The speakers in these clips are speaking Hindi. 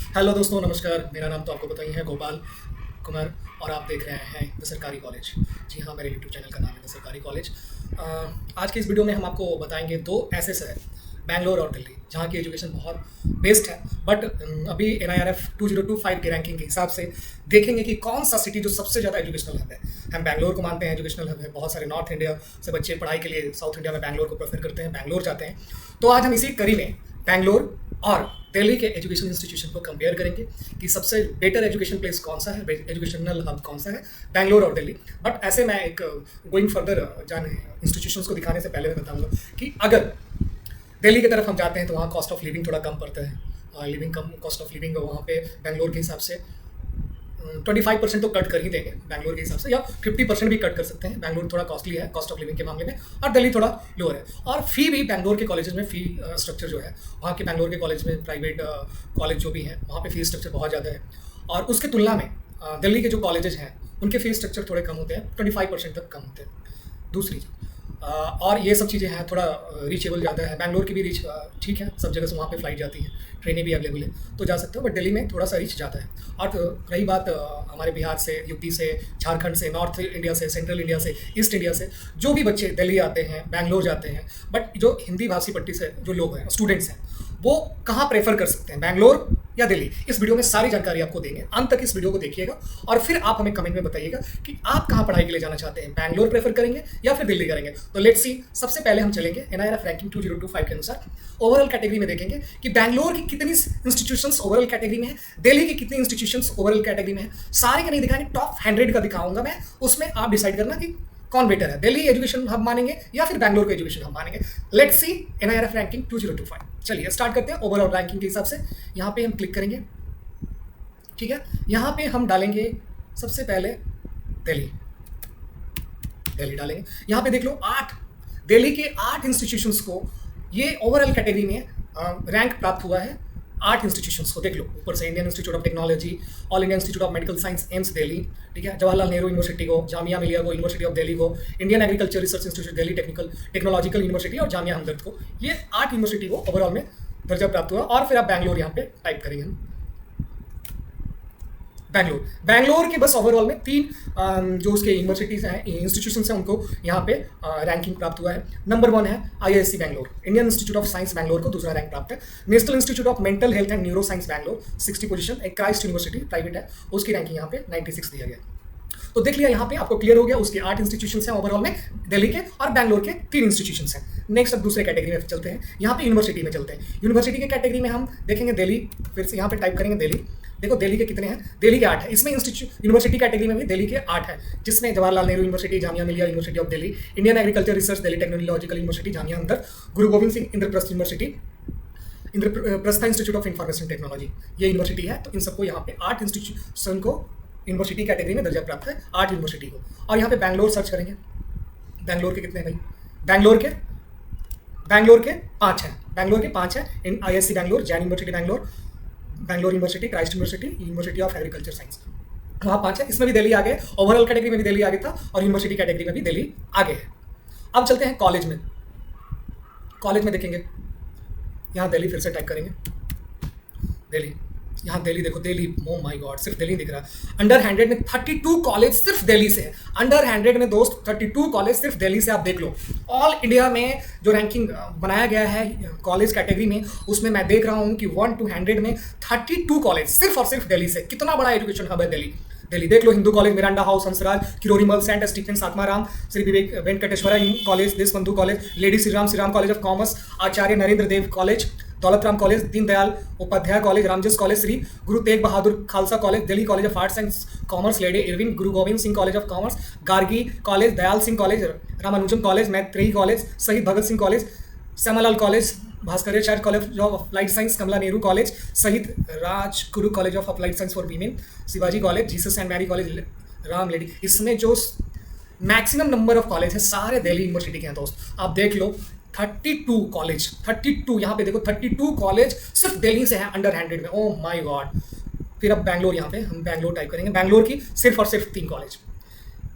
हेलो दोस्तों, नमस्कार। मेरा नाम तो आपको पता ही है, गोपाल कुमार। और आप देख रहे हैं द सरकारी कॉलेज। जी हाँ, मेरे यूट्यूब चैनल का नाम है द सरकारी कॉलेज। आज के इस वीडियो में हम आपको बताएंगे दो ऐसे शहर, बैंगलोर और दिल्ली, जहाँ की एजुकेशन बहुत बेस्ट है। बट अभी NIRF 2025 की रैंकिंग के हिसाब से देखेंगे कि कौन सा सिटी जो सबसे ज़्यादा एजुकेशनल हब है। हम बैंगलोर को मानते हैं एजुकेशनल हब है। बहुत सारे नॉर्थ इंडिया से बच्चे पढ़ाई के लिए साउथ इंडिया में बैंगलोर को प्रेफर करते हैं, बैंगलोर जाते हैं। तो आज हम इसी कड़ी में बैंगलोर और दिल्ली के एजुकेशन इंस्टीट्यूशन को कंपेयर करेंगे कि सबसे बेटर एजुकेशन प्लेस कौन सा है, एजुकेशनल हब कौन सा है, बैंगलोर और दिल्ली। बट ऐसे मैं एक गोइंग फर्दर जाने इंस्टीट्यूशंस को दिखाने से पहले मैं बताऊंगा कि अगर दिल्ली की तरफ हम जाते हैं तो वहाँ कॉस्ट ऑफ लिविंग थोड़ा कम पड़ता है। Living come, cost of living वहाँ पे बैंगलोर के हिसाब से 25% तो कट कर ही देंगे बैंगलोर के हिसाब से, या 50% भी कट कर सकते हैं। बैंगलोर थोड़ा कॉस्टली है कॉस्ट ऑफ लिविंग के मामले में, और दिल्ली थोड़ा लोअर है। और फ़ी भी बैंगलोर के कॉलेजेस में फ़ी स्ट्रक्चर जो है, वहाँ के बैंगलोर के कॉलेज में प्राइवेट कॉलेज जो भी हैं वहाँ पे फ़ी स्ट्रक्चर बहुत ज़्यादा है। और उसके तुलना में दिल्ली के जो कॉलेजेस हैं उनके फ़ी स्ट्रक्चर थोड़े कम होते हैं, 25% तक कम होते हैं। दूसरी और ये सब चीज़ें हैं, थोड़ा रीचेबल ज़्यादा है। बैंगलोर की भी रीच ठीक है, सब जगह से वहाँ पे फ्लाइट जाती है, ट्रेनें भी अवेलेबल है, तो जा सकते हो। बट दिल्ली में थोड़ा सा रीच जाता है। और रही बात हमारे बिहार से, यूपी से, झारखंड से, नॉर्थ इंडिया से, सेंट्रल इंडिया से, ईस्ट इंडिया से जो भी बच्चे दिल्ली आते हैं, बैंगलोर जाते हैं, बट जो हिंदी भाषी पट्टी से जो लोग हैं, स्टूडेंट्स हैं, वो कहाँ प्रेफर कर सकते हैं, बैंगलोर या दिल्ली? इस वीडियो में सारी जानकारी आपको देंगे। अंत तक इस वीडियो को देखिएगा और फिर आप हमें कमेंट में बताइएगा कि आप कहाँ पढ़ाई के लिए जाना चाहते हैं, बैंगलोर प्रेफर करेंगे या फिर दिल्ली करेंगे। तो लेट्स सी। सबसे पहले हम चलेंगे NIRF रैंकिंग 2025 के अनुसार ओवरऑल कैटेगरी में देखेंगे कि बैंगलोर की कितनी इंस्टीट्यूशंस ओवरऑल कैटेगरी में है, दिल्ली की कितनी इंस्टीट्यूशंस ओवरऑल कैटेगरी में है। सारे का नहीं दिखाएंगे, टॉप 100 का दिखाऊंगा मैं। उसमें आप डिसाइड करना कि कौन बेटर है, दिल्ली एजुकेशन हब मानेंगे या फिर बैंगलोर को एजुकेशन हब मानेंगे। Let's see NIRF ranking 2025। चलिए स्टार्ट करते हैं ओवरऑल रैंकिंग के हिसाब से। यहाँ पे हम क्लिक करेंगे, ठीक है। यहाँ पे हम डालेंगे सबसे पहले दिल्ली, दिल्ली डालेंगे। यहाँ पे देख लो 8 दिल्ली के 8 इंस्टीट्यूशंस को ये ओवरऑल कैटेगरी में रैंक प्राप्त हुआ है। 8 इंस्टीट्यूशंस को देख लो ऊपर से, Indian institute of technology, all India institute of medical science AIIMS Delhi, ठीक है, जवाहरलाल नेहरू यूनिवर्सिटी को, जामिया मिलिया को, यूनिवर्सिटी ऑफ दिल्ली को, Indian agriculture research institute Delhi, technological university और जामिया हमदर्द को, ये 8 यूनिवर्सिटी को ओवरऑल में दर्जा प्राप्त हुआ। और फिर आप बैंगलोर यहाँ पे टाइप करेंगे हम, बैंगलोर के बस ओवरऑल में 3 जो उसके यूनिवर्सिटीज़ हैं, इंस्टीट्यूशंस हैं, उनको यहाँ पे रैंकिंग प्राप्त हुआ है। नंबर 1 है IISc Bangalore, Indian institute of science Bangalore को दूसरा रैंक प्राप्त है। National institute of mental health and neuro science Bangalore 60 position. एक क्राइस्ट यूनिवर्सिटी प्राइवेट है, उसकी रैंकिंग यहाँ पे 96 दिया गया। तो देख लिया, यहाँ पे आपको क्लियर हो गया। उसके 8 इंस्टीट्यूशंस हैं ओवरऑल में, दिल्ली के और बैंगलोर के 3 इंस्टीट्यूशंस हैं। नेक्स्ट अब दूसरे कैटेगरी में चलते हैं, यहाँ पे यूनिवर्सिटी में चलते हैं। यूनिवर्सिटी के कैटेगरी में हम देखेंगे दिल्ली, फिर से यहाँ पे टाइप करेंगे दिल्ली। देखो दिल्ली के कितने हैं, दिल्ली के 8 है। इसमें यूनिवर्सिटी कैटेगरी में भी दिल्ली के 8 है, जिसमें Jawaharlal Nehru university, Jamia Millia university of Delhi, Indian agriculture research Delhi, technological university Jamia Hamdard, Guru Gobind Singh Indraprastha university, Indraprastha institute of information technology, ये यूनिवर्सिटी है। तो इन सबको यहाँ पे 8 इंस्टीट्यूशन को यूनिवर्सिटी कैटेगरी में दर्जा प्राप्त है, 8 यूनिवर्सिटी को। और यहाँ पे बैंगलोर सर्च करेंगे, बैंगलोर के कितने भाई, बैंगलोर के 5 हैं, बैंगलोर के 5 हैं। इन IISc Bangalore, Jain university Bangalore, Bangalore university, Christ university, university of agriculture science, वहाँ 5 है। इसमें भी दिल्ली आगे, ओवरऑल कैटेगरी में भी दिल्ली आगे था और यूनिवर्सिटी कैटेगरी में भी दिल्ली आगे है। अब चलते हैं कॉलेज में। कॉलेज में देखेंगे, यहाँ दिल्ली फिर से टाइप करेंगे, दिल्ली, यहाँ दिल्ली देखो, दिल्ली, ओ माय गॉड, सिर्फ दिल्ली दिख रहा है। अंडर 100 में 32 कॉलेज सिर्फ दिल्ली से है। अंडर 100 में दोस्त 32 कॉलेज सिर्फ दिल्ली से। आप देख लो, ऑल इंडिया में जो रैंकिंग बनाया गया है कॉलेज कैटेगरी में, उसमें मैं देख रहा हूँ कि 1 to 100 में 32 कॉलेज सिर्फ और सिर्फ दिल्ली से। कितना बड़ा एजुकेशन हब है दिल्ली। दिल्ली देख लो, Hindu college, Miranda house, Hansraj, Kirorimal, Saint Stephen सातमाराम, Shri Vivek Venkateshwara college, Deshbandhu college, lady Shriram college of commerce, Acharya Narendra Dev college, Daulatram college, Deendayal Upadhyay college, Ramjas college, Shri Guru Tegh Bahadur Khalsa college, Delhi college of arts and commerce, lady Irwin, Guru Gobind Singh college of commerce, Gargi college, Dyal Singh college, Ramanujam college, Maitreyi college, Shaheed Bhagat Singh college, श्यामालाल college, Bhaskaracharya college of applied science, Kamala Nehru college, Shaheed Rajguru college of applied science for women, Shivaji college, Jesus and Mary college, Ram लेडी। इसमें जो मैक्सिमम नंबर ऑफ कॉलेज है सारे दिल्ली यूनिवर्सिटी के हैं दोस्त। आप देख लो 32 कॉलेज, 32 यहाँ पे देखो, 32 कॉलेज सिर्फ दिल्ली से है अंडर 100 में। Oh my God. फिर अब बैंगलोर, यहाँ पे हम बैंगलोर टाइप करेंगे। बैंगलोर की सिर्फ और सिर्फ 3 college,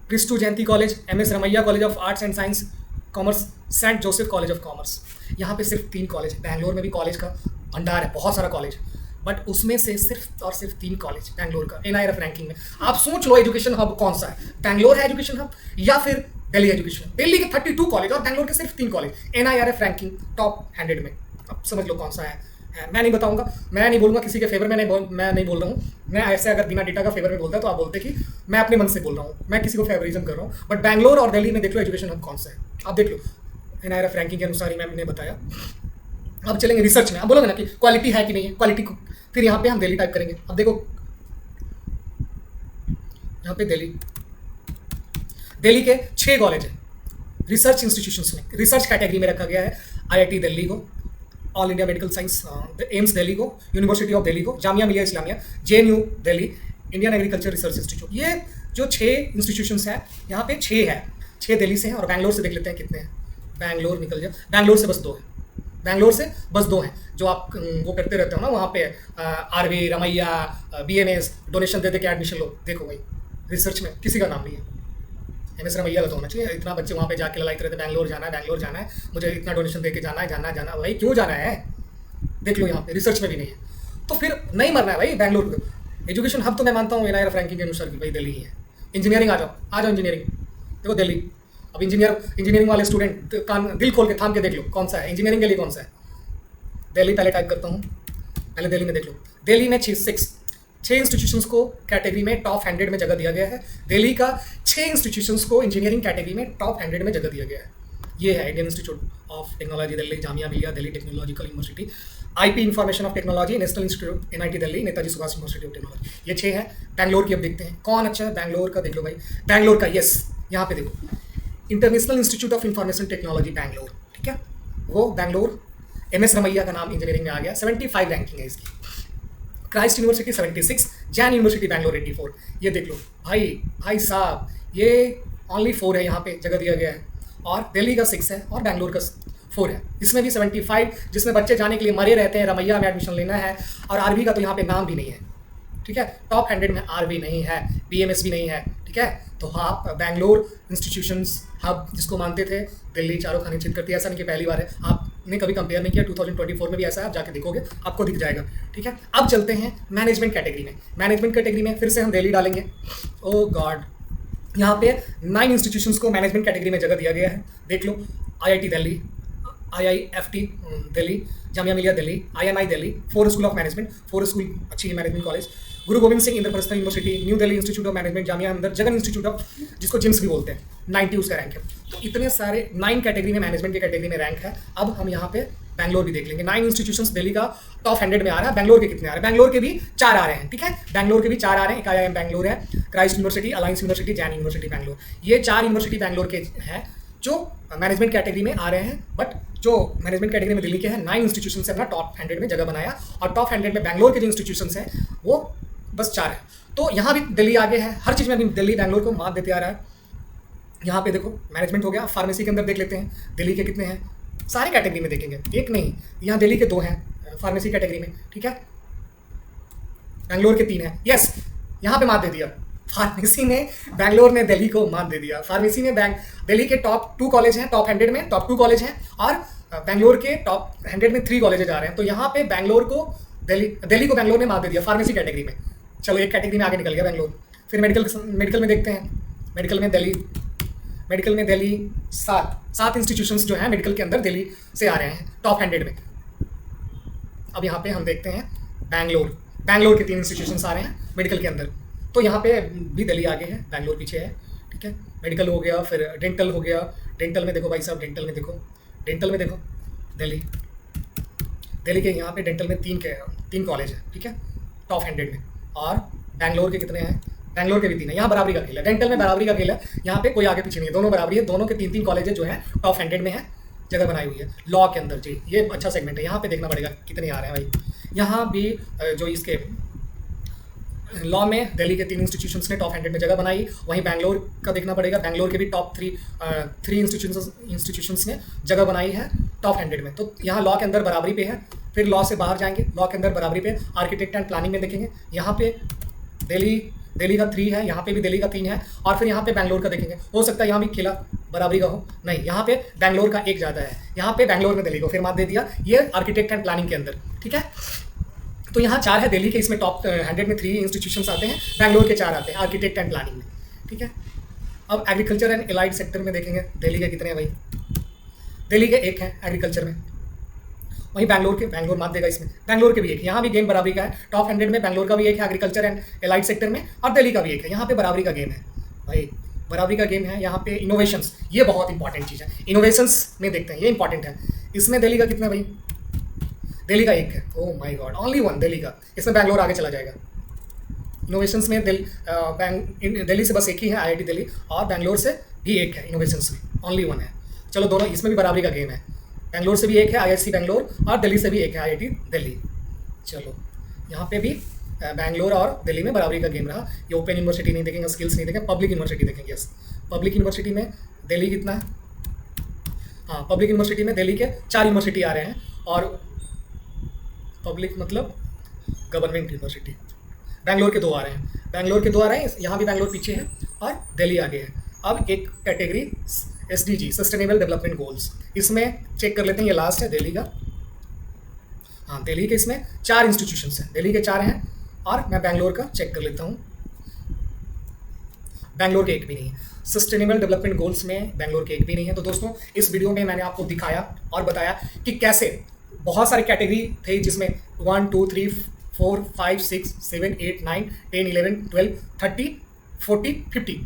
Kristu Jayanti college, MS Ramaiah college of arts and science commerce, Saint Joseph college of commerce. यहाँ पे सिर्फ 3 कॉलेज है। बैंगलोर में भी कॉलेज का भंडार है, बहुत सारा कॉलेज। बट उसमें से सिर्फ और सिर्फ 3 कॉलेज बैंगलोर का NIRF रैंकिंग में। आप सोच लो एजुकेशन हब कौन सा है, बैंगलोर है एजुकेशन हब या फिर दिल्ली एजुकेशन। दिल्ली के 32 कॉलेज और बैंगलोर के सिर्फ 3 कॉलेज NIRF रैंकिंग टॉप 100 में। अब समझ लो कौन सा है। मैं नहीं बताऊंगा, मैं नहीं बोलूंगा किसी के फेवर में, मैं नहीं बोल रहा हूँ। मैं ऐसे अगर बिना डेटा का फेवर में बोलता तो आप बोलते कि मैं अपने मन से बोल रहा हूँ, मैं किसी को फेवरिज्म कर रहा हूँ। बट बैंगलोर और दिल्ली में देख लो एजुकेशन हब कौन सा है, आप देख लो। NIRF रैंकिंग के अनुसार ही मैंने बताया। अब चलेंगे रिसर्च में। अब बोलोगे ना कि क्वालिटी है कि नहीं है, क्वालिटी को फिर यहाँ पे हम दिल्ली टाइप करेंगे। अब देखो यहाँ पे दिल्ली के 6 कॉलेज हैं रिसर्च इंस्टीट्यूशंस में, रिसर्च कैटेगरी में रखा गया है। IIT दिल्ली को, all India medical science AIIMS Delhi को, यूनिवर्सिटी ऑफ दिल्ली को, Jamia Millia Islamia, JNU Delhi, Indian agriculture research institute. ये जो 6 इंस्टीट्यूशंस हैं, यहाँ पे 6 है, 6 दिल्ली से हैं। और बैंगलोर से देख लेते हैं कितने हैं। बैंगलोर निकल जाए, बैंगलोर से बस 2 है, बैंगलोर से बस 2 हैं। जो आप वो करते रहते हो ना वहाँ पे RV रमैया BMS डोनेशन दे दे के एडमिशन लो। देखो भाई रिसर्च में किसी का नाम नहीं है। MS रमैया का तो होना चाहिए। इतना बच्चे वहाँ पे जाके लड़ाई कर रहे थे, बैंगलोर जाना है, मुझे इतना डोनेशन दे के जाना है। भाई क्यों जाना है, देख लो यहाँ पे रिसर्च में भी नहीं है। तो फिर नहीं मरना है भाई बैंगलोर को। एजुकेशन हब तो मैं मानता हूँ NIRF रैंकिंग के अनुसार कि भाई दिल्ली ही है। इंजीनियरिंग आ जाओ इंजीनियरिंग, देखो दिल्ली। अब इंजीनियरिंग वाले स्टूडेंट कान दिल खोल के थाम के देख लो कौन सा है इंजीनियरिंग के लिए, कौन सा है दिल्ली। पहले टाइप करता हूँ, पहले दिल्ली में देख लो। दिल्ली में 6 इंस्टीट्यूशंस को कैटेगरी में टॉप 100 में जगह दिया गया है। दिल्ली का 6 इंस्टीट्यूशंस को इंजीनियरिंग कैटेगरी में टॉप 100 में जगह दिया गया है। ये है Indian institute of technology Delhi, Jamia Millia Delhi technological university, IP information of technology, national institute NIT Delhi, Netaji Subhash university of technology. ये 6 है। बैंगलोर की अब देखते हैं कौन अच्छा है। बैंगलोर का देख लो भाई, बैंगलोर का यस, यहाँ पे देखो international institute of information technology Bangalore, ठीक है, वो बैंगलोर। MS रमैया का नाम इंजीनियरिंग में आ गया, 75 रैंकिंग है इसकी। Christ university 76, Jain university Bangalore 84। ये देख लो भाई साहब, ये ओनली 4 है यहाँ पे जगह दिया गया है। और दिल्ली का 6 है और बैंगलोर का 4 है। इसमें भी 75, जिसमें बच्चे जाने के लिए मरे रहते हैं, रमैया में एडमिशन लेना है। और RV का तो यहाँ पे नाम भी नहीं है, ठीक है। टॉप 100 में RV नहीं है, BMS भी नहीं है, ठीक है। तो आप बैंगलोर इंस्टीट्यूशंस हब जिसको मानते थे, दिल्ली चारों खाने चित करती है। ऐसा नहीं कि पहली बार है, आपने कभी कंपेयर नहीं किया। 2024 में भी ऐसा है, आप जाके देखोगे आपको दिख जाएगा, ठीक है। अब चलते हैं मैनेजमेंट कैटेगरी में। मैनेजमेंट कैटेगरी में फिर से हम दिल्ली डालेंगे। ओ गॉड, यहाँ पे 9 इंस्टीट्यूशंस को मैनेजमेंट कैटेगरी में जगह दिया गया है। देख लो IIT Delhi, IIFT Delhi, Jamia Millia Delhi, IMI Delhi, 4 school of management, 4 school अच्छी management college, Guru Gobind Singh Indraprastha university, new Delhi institute of management, Jamia अंदर जगन इंस्टीट्यूट ऑफ, जिसको जिम्स भी बोलते हैं, 90 उसका रैंक है। तो इतने सारे 9 कैटेगरी में मैनेजमेंट की कैटेगरी में रैंक है। अब हम यहाँ पे बैंगलोर भी देख लेंगे। 9 इंस्टीट्यूशंस दिल्ली का टॉप 100 में आ रहा है। बैंगलोर के कितने आ रहे हैं? बैंगलोर के भी 4 आ रहे हैं, ठीक है। बैंगलोर के भी 4 आ रहे हैं। एक IIM बैंगलोर है, Christ university, alliance university, Jain university Bangalore. ये 4 यूनिवर्सिटी बैंगलोर के हैं जो मैनेजमेंट कैटेगरी में आ रहे हैं। बट जो मैनेजमेंट कैटेगरी में दिल्ली के हैं, 9 इंस्टीट्यूशन से अपना टॉप 100 में जगह बनाया। और टॉप 100 में बैंगलोर के जो इंस्टीट्यूशन हैं वो बस 4 है। तो यहाँ भी दिल्ली आगे है, हर चीज़ में भी दिल्ली बैंगलोर को मात देते आ रहा है। यहाँ पे देखो मैनेजमेंट हो गया। फार्मेसी के अंदर देख लेते हैं दिल्ली के कितने हैं, सारे कैटेगरी में देखेंगे, एक नहीं। यहाँ दिल्ली के 2 हैं फार्मेसी कैटेगरी में, ठीक है। बैंगलोर के 3 हैं। यस, यहाँ पे मात दे दिया फार्मेसी ने, बैंगलोर ने दिल्ली को मात दे दिया। फार्मेसी ने दिल्ली के टॉप 2 कॉलेज हैं, टॉप 100 में टॉप 2 कॉलेज हैं। और बैंगलोर के टॉप 100 में 3 कॉलेज आ रहे हैं। तो यहाँ पे बैंगलोर को दिल्ली को बैंगलोर ने मात दे दिया फार्मेसी कैटेगरी में। चलो एक कैटेगरी में आगे निकल गया बैंगलोर। फिर मेडिकल में देखते हैं। मेडिकल में दिल्ली 7 इंस्टीट्यूशंस जो हैं मेडिकल के अंदर दिल्ली से आ रहे हैं टॉप 100 में। अब यहाँ पे हम देखते हैं बैंगलोर के 3 इंस्टीट्यूशंस आ रहे हैं मेडिकल के अंदर। तो यहाँ पे भी दिल्ली आगे है, बैंगलोर पीछे है, ठीक है। मेडिकल हो गया, फिर डेंटल हो गया। डेंटल में देखो भाई साहब, डेंटल में देखो दिल्ली के यहाँ पे डेंटल में 3 कॉलेज है, ठीक है, टॉप 100 में। और बैंगलोर के कितने हैं? बैंगलोर के भी 3 है। यहाँ बराबरी का खेल है, डेंटल में बराबरी का खेल है। यहाँ पे कोई आगे पीछे नहीं है, दोनों बराबरी है। दोनों के 3 कॉलेज जो है टॉप 100 में है, जगह बनाई हुई है। लॉ के अंदर जी, ये अच्छा सेगमेंट है। यहाँ पे देखना पड़ेगा कितने आ रहे हैं भाई। यहाँ भी जो इसके लॉ में दिल्ली के 3 इंस्टीट्यूशंस ने टॉप 100 में जगह बनाई। वहीं बैंगलोर का देखना पड़ेगा, बैंगलोर के भी टॉप 3 इंस्टीट्यूशंस ने जगह बनाई है टॉप 100 में। तो यहाँ लॉ के अंदर बराबरी पे है। फिर लॉ से बाहर जाएंगे, लॉ के अंदर बराबरी पे आर्किटेक्ट एंड प्लानिंग में देखेंगे। यहाँ पे दिल्ली का 3 है, यहाँ पे भी दिल्ली का 3 है। और फिर यहाँ पे बैंगलोर का देखेंगे, हो सकता है यहाँ भी खेला बराबरी का हो, नहीं, यहाँ पे बैंगलोर का 1 ज़्यादा है। यहाँ पे बैंगलोर में दिल्ली को फिर मात दे दिया, ये आर्किटेक्ट एंड प्लानिंग के अंदर, ठीक है। तो यहाँ 4 है दिल्ली के, इसमें टॉप 100 में 3 इंस्टीट्यूशंस आते हैं, बैंगलोर के 4 आते हैं आर्किटेक्ट एंड प्लानिंग में, ठीक है। अब एग्रीकल्चर एंड एलाइड सेक्टर में देखेंगे दिल्ली के कितने हैं भाई, दिल्ली के 1 है एग्रीकल्चर में। वहीं बैंगलोर मात देगा इसमें, बैंगलोर के भी 1, यहाँ भी गेम बराबरी का है। टॉप 100 में बैंगलोर का भी 1 है एग्रीकल्चर एंड एलाइड सेक्टर में, और दिल्ली का भी 1 है। यहाँ पे बराबरी का गेम है भाई, बराबरी का गेम है। यहाँ पे इनोवेशंस, ये बहुत इंपॉर्टेंट चीज़ है, इनोवेशंस में देखते हैं, ये इंपॉर्टेंट है। इसमें दिल्ली का कितना भाई, दिल्ली का 1 है। Oh my God, only 1 Delhi का, इसमें बैंगलोर आगे चला जाएगा। इनोवेशंस में दिल्ली से बस 1 ही है IIT दिल्ली, और बैंगलोर से भी 1 है इनोवेशंस में, ओनली 1 है। चलो दोनों, इसमें भी बराबरी का गेम है, बैंगलोर से भी 1 है IISc बैंगलोर, और दिल्ली से भी 1 है IIT दिल्ली। चलो यहाँ पे भी बैंगलोर और दिल्ली में बराबरी का गेम रहा। ये ओपन यूनिवर्सिटी नहीं देखेंगे, स्किल्स नहीं देखेंगे, पब्लिक यूनिवर्सिटी देखेंगे। यस, पब्लिक यूनिवर्सिटी में दिल्ली कितना है, हाँ पब्लिक यूनिवर्सिटी में दिल्ली के 4 यूनिवर्सिटी आ रहे हैं, और पब्लिक मतलब गवर्नमेंट यूनिवर्सिटी, बैंगलोर के 2 आ रहे हैं, बैंगलोर के 2 आ रहे हैं। यहाँ भी बैंगलोर पीछे है और दिल्ली आगे है। अब एक category SDG sustainable development goals, इसमें चेक कर लेते हैं, ये लास्ट है दिल्ली का। हाँ दिल्ली के इसमें 4 इंस्टीट्यूशंस हैं, दिल्ली के 4 हैं, और मैं बैंगलोर का चेक कर लेता हूँ, बैंगलोर के 1 भी नहीं है। सस्टेनेबल डेवलपमेंट गोल्स में बैंगलोर के 1 भी नहीं है। तो दोस्तों इस वीडियो में मैंने आपको दिखाया और बताया कि कैसे बहुत सारे कैटेगरी थे, जिसमें 1 2 3 4 5 6 7 8 9 10 11 12 30 40 50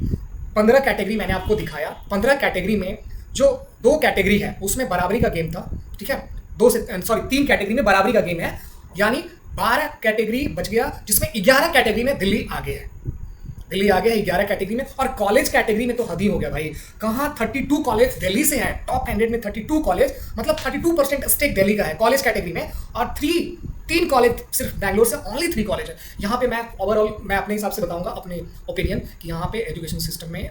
15 कैटेगरी मैंने आपको दिखाया। 15 कैटेगरी में जो 2 कैटेगरी है उसमें बराबरी का गेम था, ठीक है। 3 कैटेगरी में बराबरी का गेम है, यानी 12 कैटेगरी बच गया, जिसमें 11 कैटेगरी में दिल्ली आगे है, दिल्ली आगे है 11 कैटेगरी में। और कॉलेज कैटेगरी में तो हद ही हो गया भाई, कहाँ 32 कॉलेज दिल्ली से हैं, टॉप 100 में 32 कॉलेज, मतलब 32% स्टेक दिल्ली का है कॉलेज कैटेगरी में, और 3 कॉलेज सिर्फ बैंगलोर से, ओनली 3 कॉलेज है। यहाँ पे मैं ओवरऑल मैं अपने हिसाब से बताऊंगा अपने ओपिनियन कि यहाँ पे एजुकेशन सिस्टम में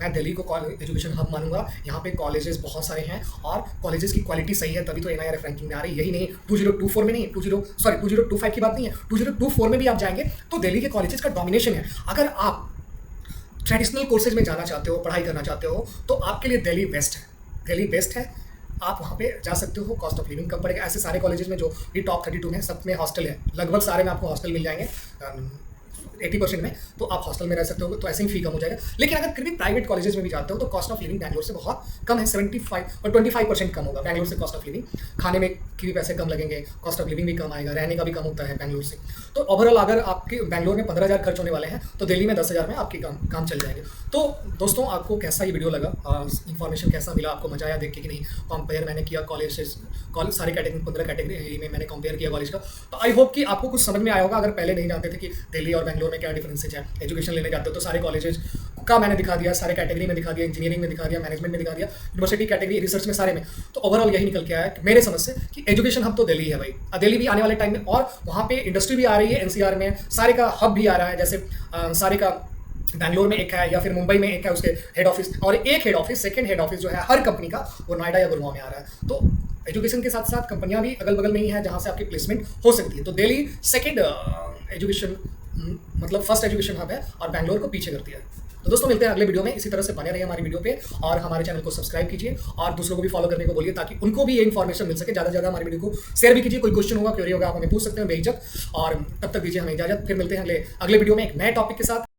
मैं दिल्ली को एजुकेशन हब मानूंगा। यहाँ पे कॉलेजेस बहुत सारे हैं, और कॉलेजेस की क्वालिटी सही है, तभी तो NIRF रैंकिंग में आ रही है। यही नहीं 2024 में नहीं, 2025 की बात नहीं है, 2024 में भी आप जाएंगे तो दिल्ली के कॉलेजेस का डोमिनेशन है। अगर आप ट्रेडिशनल कोर्सेज में जाना चाहते हो, पढ़ाई करना चाहते हो, तो आपके लिए दिल्ली बेस्ट है, दिल्ली बेस्ट है। आप वहाँ पे जा सकते हो, कॉस्ट ऑफ लिविंग कम पड़ेगा। ऐसे सारे कॉलेजेस में जो भी टॉप 32 हैं, सब में हॉस्टल है, लगभग सारे में आपको हॉस्टल मिल जाएंगे 80% में, तो आप हॉस्टल में रह सकते हो, तो ऐसे ही फी कम हो जाएगा। लेकिन अगर फिर भी प्राइवेट कॉलेजेस में भी जाते हो तो कॉस्ट ऑफ लिविंग बैंगलोर से बहुत कम है, 75 और 25% कम होगा बैंगलोर से कॉस्ट ऑफ लिविंग। खाने में की भी पैसे कम लगेंगे, कॉस्ट ऑफ लिविंग भी कम आएगा, रहने का भी कम होता है बैंगलोर से। तो ओवरऑल अगर आपके बैंगलोर में 15,000 खर्च होने वाले हैं, तो दिल्ली में 10,000 में आपके काम चल जाएंगे। तो दोस्तों आपको कैसा ये वीडियो लगा, इन्फॉर्मेशन कैसा मिला आपको, मजा आया देख के कि नहीं? कंपेयर मैंने किया कॉलेज से, सारे कैटेगरी 15 कैटेगरी में मैंने कंपेयर किया कॉलेज का। तो आई होप कि आपको कुछ समझ में आया होगा। अगर पहले नहीं जानते थे कि दिल्ली और बैंगलोर में क्या डिफरेंसेज है, एजुकेशन लेने जाते हो तो सारे कॉलेजेस का मैंने दिखा दिया, सारे कैटेगरी में दिखा दिया, इंजीनियरिंग में दिखा दिया, मैनेजमेंट में दिखा दिया, यूनिवर्सिटी कैटेगरी, रिसर्च में, सारे में। तो ओवरऑल यही निकल के आया कि मेरे समझ से कि एजुकेशन हब तो दिल्ली है भाई, दिल्ली भी आने वाले टाइम में, और वहाँ पे इंडस्ट्री भी आ रही है NCR में, सारे का हब भी आ रहा है। जैसे सारे का बैंगलोर में 1 है, या फिर मुंबई में 1 है उसके हेड ऑफिस, और एक head office, second head office जो है हर कंपनी का, वो नोएडा या गुड़गांव में आ रहा है। तो एजुकेशन के साथ साथ कंपनियां भी अगल बगल में ही है जहां से आपकी प्लेसमेंट हो सकती है। तो दिल्ली सेकंड एजुकेशन मतलब फर्स्ट एजुकेशन हब है, और बैंगलोर को पीछे करती है। तो दोस्तों मिलते हैं अगले वीडियो में, इसी तरह से बने रहिए हमारी वीडियो पे, और हमारे चैनल को सब्सक्राइब कीजिए, और दूसरों को भी फॉलो करने को बोलिए, ताकि उनको भी ये इन्फॉर्मेशन मिल सके। ज़्यादा से ज़्यादा हमारी वीडियो को शेयर भी कीजिए। कोई क्वेश्चन होगा, क्वेरी होगा, आप हमें पूछ सकते हैं बेहिचक। और तब तक दीजिए हमें इजाजत, फिर मिलते हैं अगले वीडियो में एक नए टॉपिक के साथ।